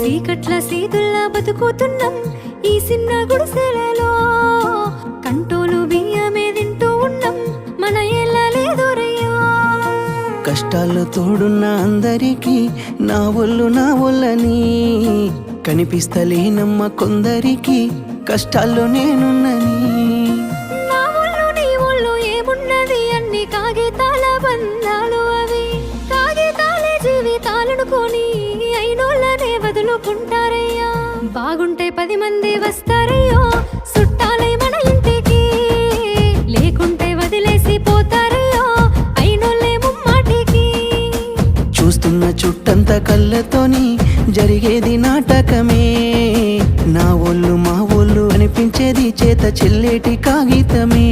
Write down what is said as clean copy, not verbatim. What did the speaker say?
చీకట్ల సీతుల్లా బతుకుతున్నాం ఈ చిన్న గుడిసెలలో. కంటోలు బియ్యమే తింటూ ఉన్నాం మన ఎల్లలేదోరయ్యా. కష్టాల్లో తోడున్న అందరికీ నా ఒళ్ళని కనిపిస్తలేనమ్మ కొందరికి కష్టాల్లో నేనున్నని. నా ఒళ్ళు నీ ఒళ్ళు ఏమున్నది అన్ని కాగితాల బంధాలు అవి. కాగితాలే జీవితాలనుకొని అయినోళ్ళనే వదులుకుంటారయ్యా. బాగుంటే 10 మంది వస్తారయ్యో చుట్టాలై మన ఇంటికి. లేకుంటే వదిలేసి పోతారయ్యో అయినోళ్ళే ముమ్మాటికి. చూస్తున్న చుట్టంత కళ్ళతోని జరిగేది నాటకమే. నా ఒళ్ళు మా ఒళ్ళు అనిపించేది చేత చెల్లేటి కాగితమే.